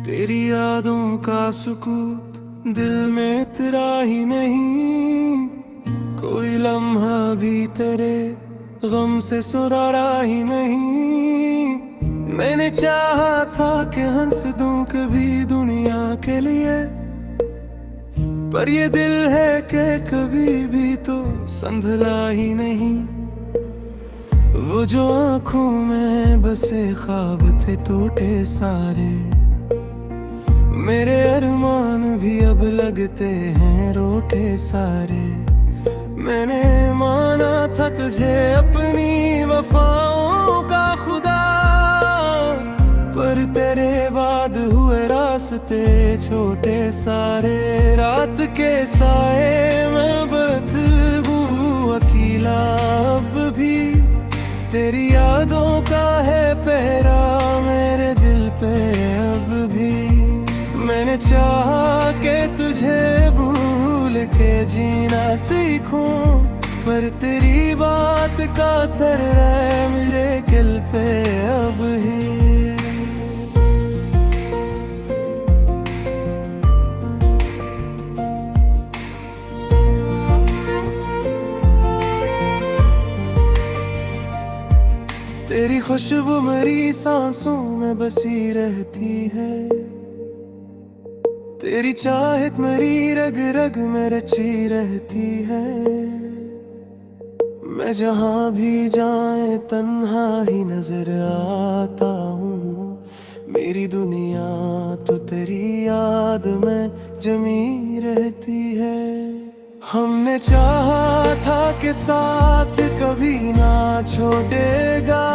तेरी यादों का सुकूत दिल में तेरा ही नहीं, कोई लम्हा भी तेरे गम से सुरारा ही नहीं। मैंने चाहा था कि हंस दूं कभी दुनिया के लिए, पर ये दिल है कि कभी भी तो संभला ही नहीं। वो जो आंखों में बसे ख्वाब थे टूटे सारे, मेरे अरमान भी अब लगते हैं रोटे सारे। मैंने माना था तुझे अपनी वफाओं का खुदा, पर तेरे बाद हुए रास्ते छोटे सारे। रात के साए में बदबू अकेला अब भी, तेरी यादों का है पहरा मेरे दिल पे अब भी। मैंने चाहा कि तुझे भूल के जीना सीखूं, पर तेरी बात का असर है मेरे दिल पे अब ही। तेरी खुशबू मेरी सांसों में बसी रहती है, तेरी चाहत मेरी रग रग में रची रहती है। मैं जहाँ भी जाए तन्हा ही नजर आता हूँ, मेरी दुनिया तो तेरी याद में जमी रहती है। हमने चाहा था कि साथ कभी ना छोड़ेगा,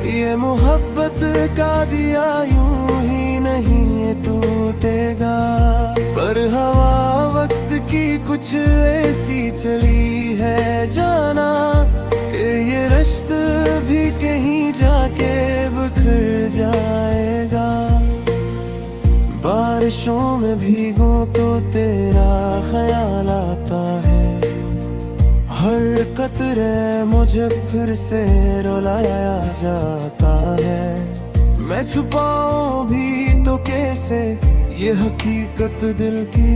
ये मोहब्बत का दिया यूं ही नहीं टूटेगा। पर हवा वक्त की कुछ ऐसी चली है जाना, कि ये रिश्ता भी कहीं जाके बिखर जाएगा। बारिशों में भीगूं तो तेरा ख्याल आता है, हर कतरे मुझे फिर से रुलाया जाता है। मैं छुपाऊं भी तो कैसे ये हकीकत दिल की,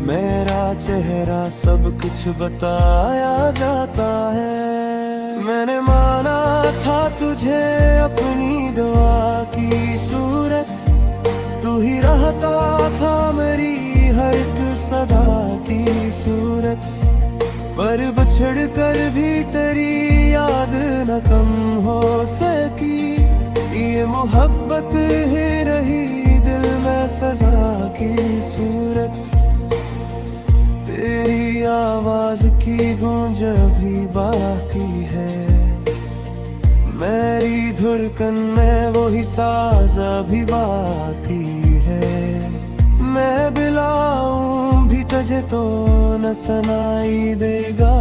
मेरा चेहरा सब कुछ बताया जाता है। मैंने माना था तुझे अपनी दुआ की सूरत, तू ही रहता था मेरी हर एक सदा की सूरत। पर बिछड़ कर भी तेरी याद न कम हो सकी, ये मोहब्बत ही रही दिल में सजा की सूरत। तेरी आवाज की गूंज भी बाकी है, मेरी धड़कन में वही साज भी बाकी है। मैं बिलाऊं भी तुझे तो न सुनाई देगा,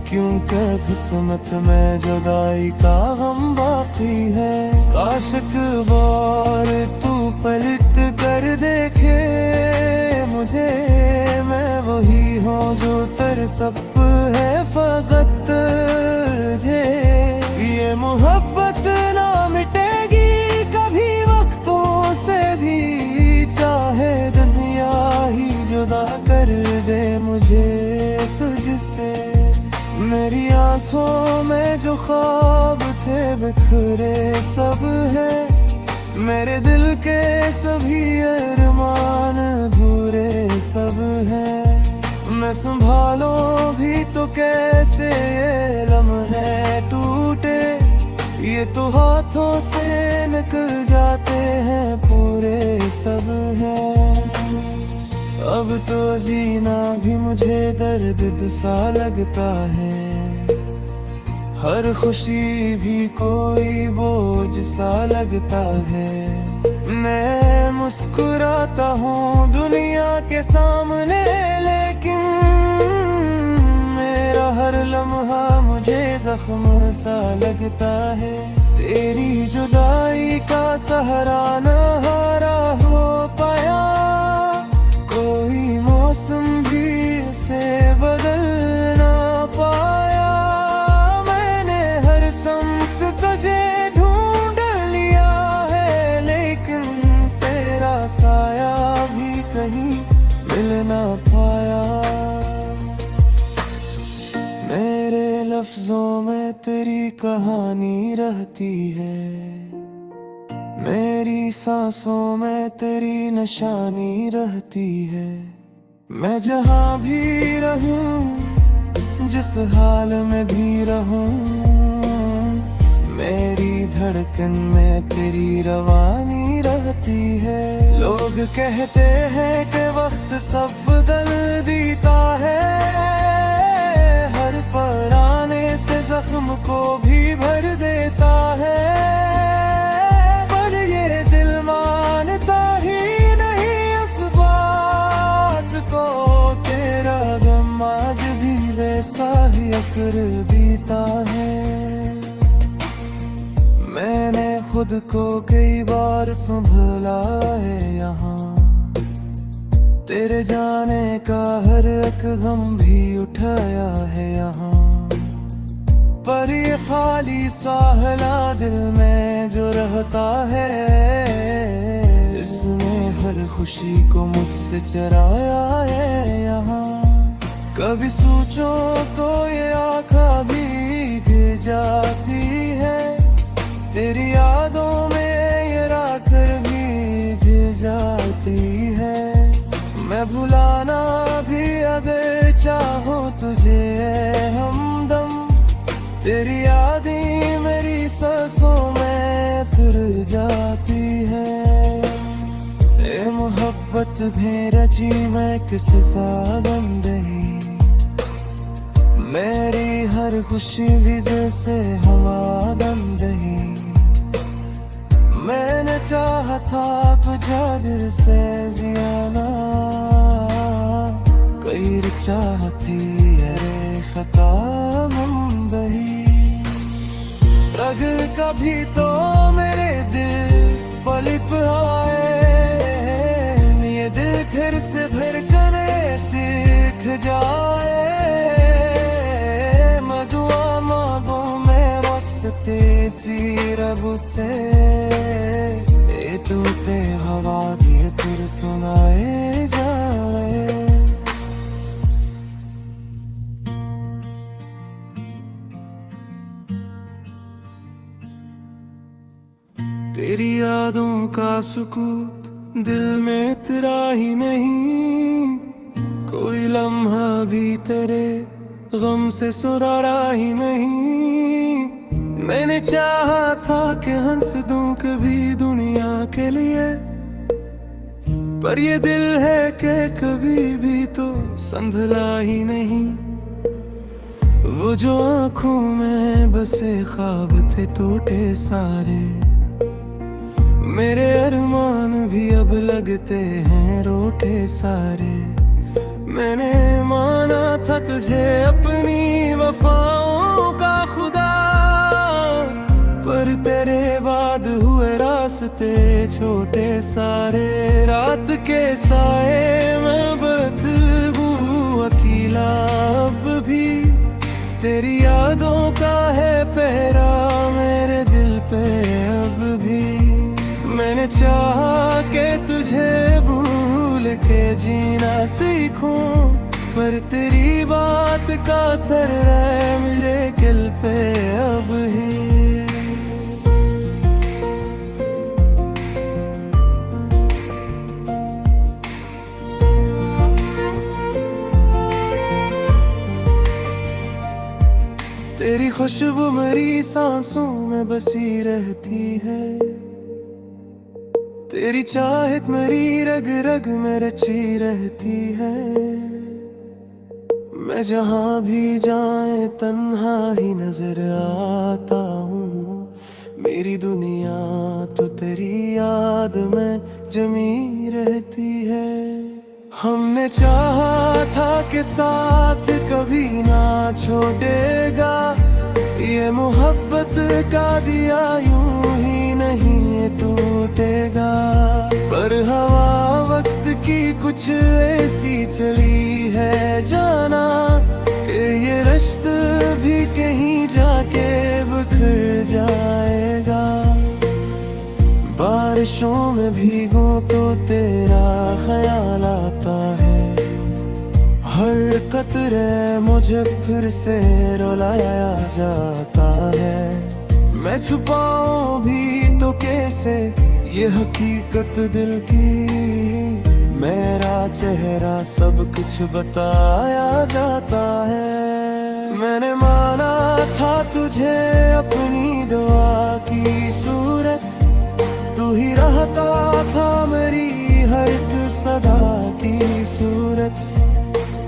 क्योंकि किस्मत में जुदाई का गम बाकी है। काश एक बार तू पलट कर देखे मुझे, मैं वही हूँ जो तरसप है फकत तुझे। ये मोहब्बत ना मिटेगी कभी वक्तों से भी, चाहे दुनिया ही जुदा कर दे मुझे तुझसे। मेरी आंखों में जो ख्वाब थे बिखरे सब है, मेरे दिल के सभी अरमान अधूरे सब है। मैं संभालूं भी तो कैसे ये लम्हे टूटे, ये तो हाथों से निकल जाते हैं पूरे सब है। अब तो जीना भी मुझे दर्द सा लगता है, हर खुशी भी कोई बोझ सा लगता है। मैं मुस्कुराता हूँ दुनिया के सामने, लेकिन मेरा हर लम्हा मुझे जख्म सा लगता है। तेरी जुदाई का सहारा न हारा हो पाया, कोई मौसम भी उसे बदल ना पाया। मैंने हर समत तुझे ढूंढ लिया है, लेकिन लफ्जों में तेरी कहानी रहती है, मेरी सांसों में तेरी निशानी रहती है। मैं जहाँ भी रहूं, जिस हाल में भी रहूं, मेरी धड़कन में तेरी रवानी रहती है। लोग कहते हैं कि वक्त सब बदल देता है, हर पुराने से जख्म को भी भर देता है। पर ये दिल मानता ही नहीं इस बात को, तेरा गम आज भी वैसा ही असर देता है। मैंने खुद को कई बार संभला है यहाँ, तेरे जाने का हर एक गम भी उठाया है यहाँ। पर ये खाली साहला दिल में जो रहता है, इसने हर खुशी को मुझसे चराया है यहाँ। कभी सोचो तो ये आँखें भीग जाती है, तेरी यादों में ये रात भीग जाती है। मैं भुलाना भी अगर चाहूँ तुझे हमदम, तेरी यादें मेरी सांसों में उतर जाती है। ए मोहब्बत भी रची मैं किस सादंदही, मेरी हर खुशी भी जैसे हवा दंदही। मैंने चाहा था पजादिर से जियाना, कई चाहती अरे खता हम बही। रग कभी तो मेरे दिल पलिप आए, ये दिल फिर से धड़कने सीख जाए। तेसी रब से ए टूटे हवा दिए तेरे सुनाए जाए। तेरी यादों का सुकूत दिल में तेरा ही नहीं, कोई लम्हा भी तेरे गम से सुरारा ही नहीं। मैंने चाहा था कि हंस दूं कभी दुनिया के लिए, पर ये दिल है कि कभी भी तो संभला ही नहीं। वो जो आँखों में बसे ख्वाब थे टूटे सारे, मेरे अरमान भी अब लगते हैं रोटे सारे। मैंने माना था तुझे अपनी वफाओं का खुदा, पर तेरे बाद हुए रास्ते छोटे सारे। रात के साए में बदबू अकेला अब भी, तेरी यादों का है पहरा मेरे दिल पे अब भी। मैंने चाहा कि तुझे भूल के जीना सीखूं, पर तेरी बात का असर है मेरे दिल पे अब ही। तेरी खुशबू मेरी सांसों में बसी रहती है, तेरी चाहत मेरी रग रग में रची रहती है। मैं जहाँ भी जाए तन्हा ही नजर आता हूँ, मेरी दुनिया तो तेरी याद में जमी रहती है। हमने चाहा था कि साथ कभी ना छोड़ेगा, ये मोहब्बत का दिया यूं ही नहीं टूटेगा। पर हवा वक्त की कुछ ऐसी चली है जाना, कि ये रिश्ता भी कहीं जाके बिखर जाएगा। बारिशों में भीगूं तो तेरा ख्याल आता है, हर कतरे मुझे फिर से रुलाया जाता है। मैं छुपाऊं भी तो कैसे ये हकीकत दिल की, मेरा चेहरा सब कुछ बताया जाता है। मैंने माना था तुझे अपनी दुआ की सूरत, तू ही रहता था मेरी हर एक सदा की सूरत।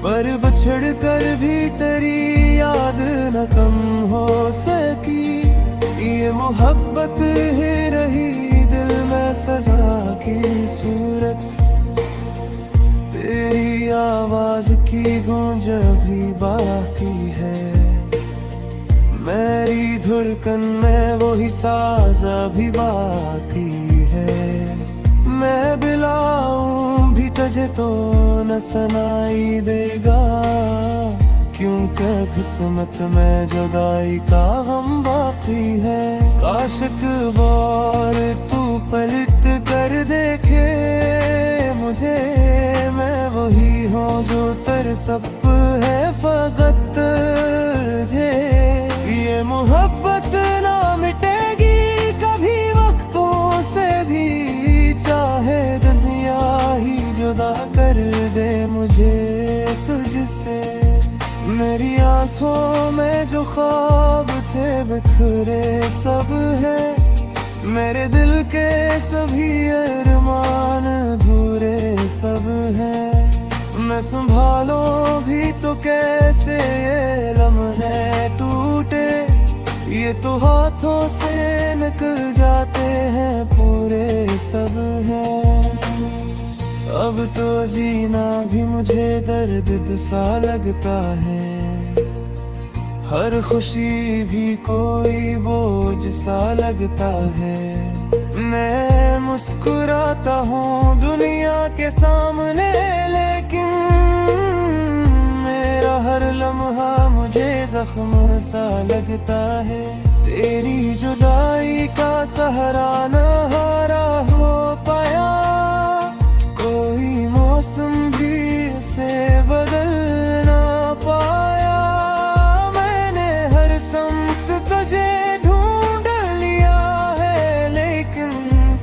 पर बिछड़ कर भी तेरी याद न कम हो सकी, ये मोहब्बत ही रही दिल में सजा की सूरत। तेरी आवाज की गूंज भी बाकी है, मेरी धड़कन में वही साज भी बाकी है। मैं बिलाऊं भी तुझे तो न सुनाई देगा, क्योंकि किस्मत में जुदाई का गम बाकी है। काश एक बार तू पलट कर देखे मुझे, मैं वही हूँ जो तेरे सब है फकत तुझे। ये मोहब्बत ना मिटेगी कभी वक्तों से भी, चाहे दुनिया ही जुदा कर दे मुझे तुझसे। मेरी आंखों में जो ख्वाब थे बिखरे सब है, मेरे दिल के सभी अरमान अधूरे सब है। मैं संभालो भी तो कैसे ये लम्हे टूटे, ये तो हाथों से निकल जाते हैं पूरे सब है। अब तो जीना भी मुझे दर्द सा लगता है, हर खुशी भी कोई बोझ सा लगता है। मैं मुस्कुराता हूँ दुनिया के सामने, लेकिन मेरा हर लम्हा मुझे जख्म सा लगता है। तेरी जुदाई का सहारा न हारा हो पाया, कोई मौसम भी उसे बदल ना पाया। मैंने हर समत तुझे ढूंढ लिया है, लेकिन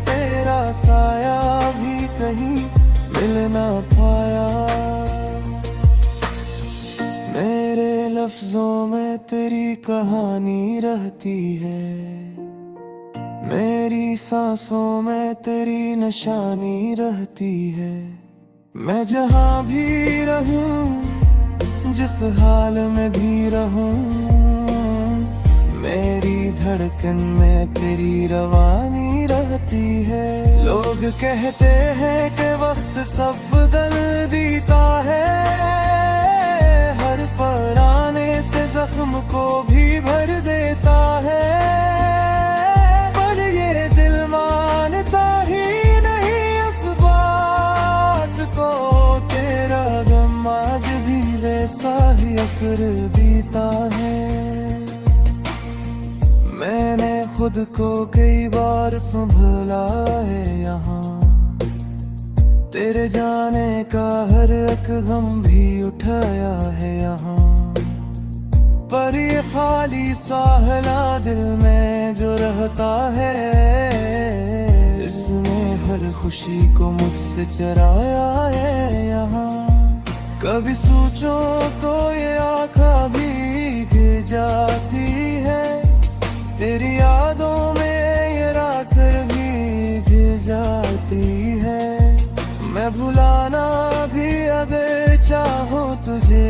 तेरा साया भी कहीं मिल ना पाया। मेरे लफ्जों में तेरी कहानी रहती है, मेरी सांसों में तेरी निशानी रहती है। मैं जहाँ भी रहूं, जिस हाल में भी रहूं, मेरी धड़कन में तेरी रवानी रहती है। लोग कहते हैं कि वक्त सब बदल देता है, हर पुराने से जख्म को भी भर देता है। पर ये दिल मानता ही नहीं इस बात को, तेरा गम आज भी वैसा ही असर देता है। मैंने खुद को कई बार संभला है यहाँ, तेरे जाने का हर एक गम भी उठाया है यहाँ। पर ये खाली साहला दिल में जो रहता है, इसने हर खुशी को मुझसे चराया है यहाँ। कभी सोचो तो ये आँखा भीग जाती है, तेरी यादों में ये राख भीग जाती है। मैं भुलाना भी अगर चाहूँ तुझे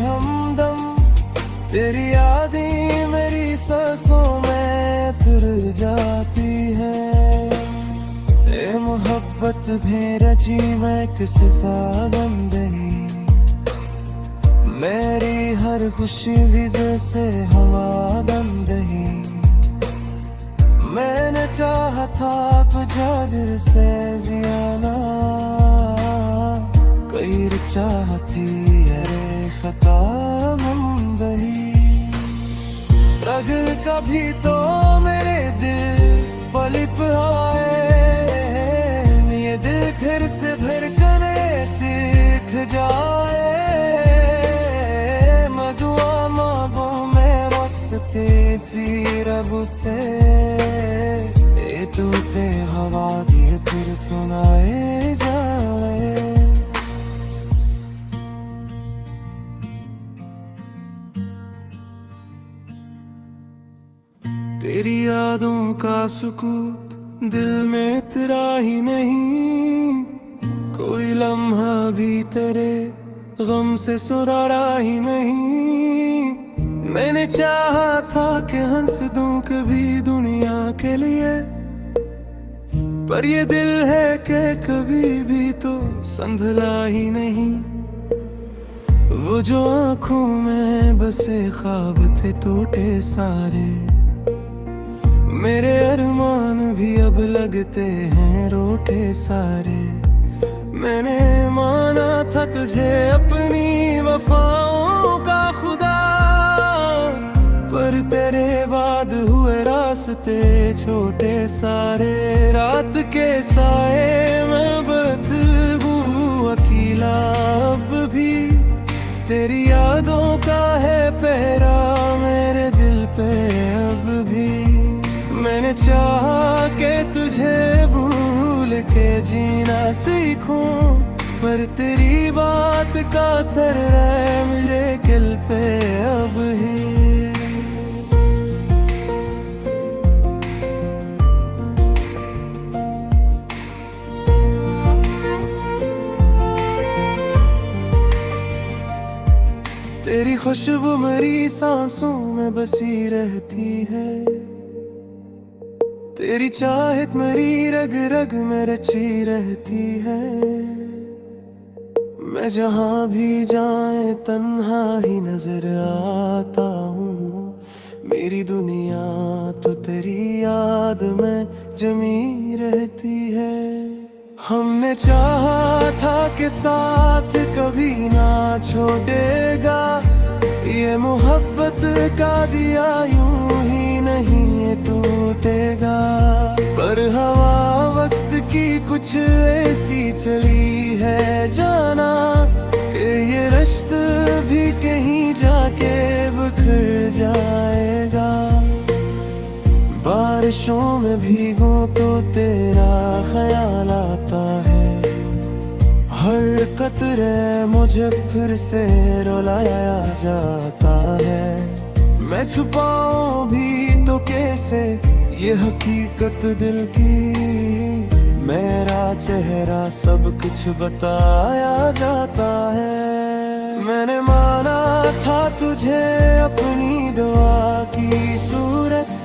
हमदम, तेरी यादें मेरी सांसों में उतर जाती है। ए मोहब्बत भी रची मैं किस साबंदगी, मेरी हर खुशी भी जैसे हवा बंदगी। मैंने चाहा था पजागर से जियाना, कई चाहती अरे खता मुंबई। रग कभी तो मेरे दिल पलिप आए, ये दिल फिर से धड़कने सीख जाए। रब से ये टूटे हवा दिए फिर सुनाए जाए। तेरी यादों का सुकूत दिल में तेरा ही नहीं, कोई लम्हा भी तेरे गम से सुरारा ही नहीं। मैंने चाहा था कि हंस दूं कभी दुनिया के लिए, पर ये दिल है कि कभी भी तो संभला ही नहीं। वो जो आंखों में बसे ख्वाब थे टूटे सारे, मेरे अरमान भी अब लगते हैं रोटे सारे। मैंने माना था तुझे अपनी वफाओं का खुदा, पर तेरे बाद हुए रास्ते छोटे सारे। रात के साए में बदबू अकेला अब भी, तेरी यादों का है पहरा मेरे दिल पे अब भी। मैंने चाहा कि तुझे भूल के जीना सीखूं, पर तेरी बात का असर है मेरे दिल पे अब ही। तेरी खुशबू मेरी सांसों में बसी रहती है, तेरी चाहत मेरी रग रग में रची रहती है। मैं जहाँ भी जाए तन्हा ही नजर आता हूँ, मेरी दुनिया तो तेरी याद में जमी रहती है। हमने चाहा था कि साथ कभी ना छोड़ेगा, ये मोहब्बत का दिया यूं ही नहीं टूटेगा। पर हवा वक्त की कुछ ऐसी चली है जाना, कि ये रिश्ता भी कहीं जाके बिखर जाएगा। बारिशों में भीगूं तो तेरा ख्याल आता है, हर कतरे मुझे फिर से रुलाया जाता है। मैं छुपाऊं भी तो कैसे ये हकीकत दिल की, मेरा चेहरा सब कुछ बताया जाता है। मैंने माना था तुझे अपनी दुआ की सूरत,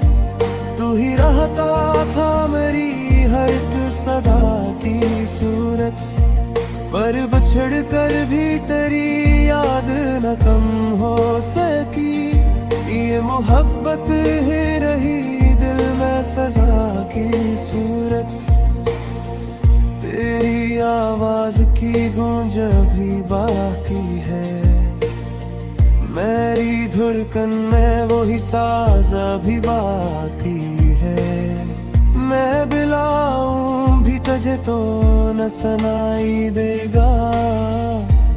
तू ही रहता था मेरी हर एक सदा की सूरत। पर बिछड़ कर भी तेरी याद न कम हो सकी, ये मोहब्बत ही रही दिल में सजा की सूरत। तेरी आवाज की गूंज भी बाकी है, मेरी धड़कन में वही साज भी बाकी है। मैं बिलाऊं भी तुझे तो न सुनाई देगा,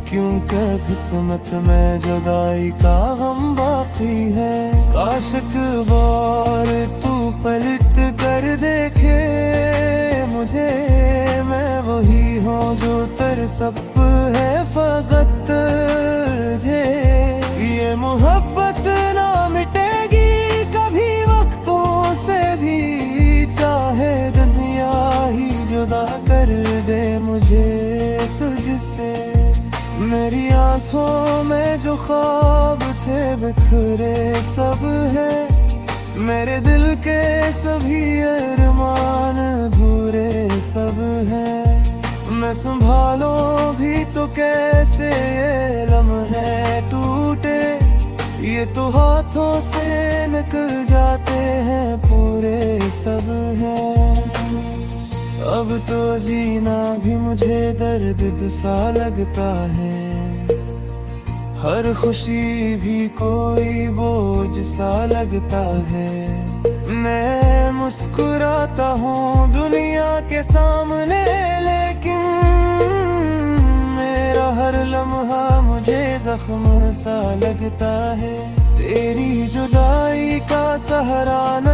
क्योंकि किस्मत में जुदाई का गम बाकी है। काश एक बार तू पलट कर देखे मुझे, मैं वही हूँ जो तेरे सब है फकत तुझे। ये मोहब्बत ना मिटेगी कभी वक्तों से भी, चाहे दुनिया ही जुदा कर दे मुझे तुझसे। मेरी आंखों में जो ख्वाब थे बिखरे सब है, मेरे दिल के सभी अरमान अधूरे सब है। मैं संभालूं भी तो कैसे ये लम्हे टूटे, ये तो हाथों से निकल जाते हैं पूरे सब है। अब तो जीना भी मुझे दर्द सा लगता है, हर खुशी भी कोई बोझ सा लगता है। मैं मुस्कुराता हूँ दुनिया के सामने, लेकिन मेरा हर लम्हा मुझे जख्म सा लगता है। तेरी जुदाई का सहारा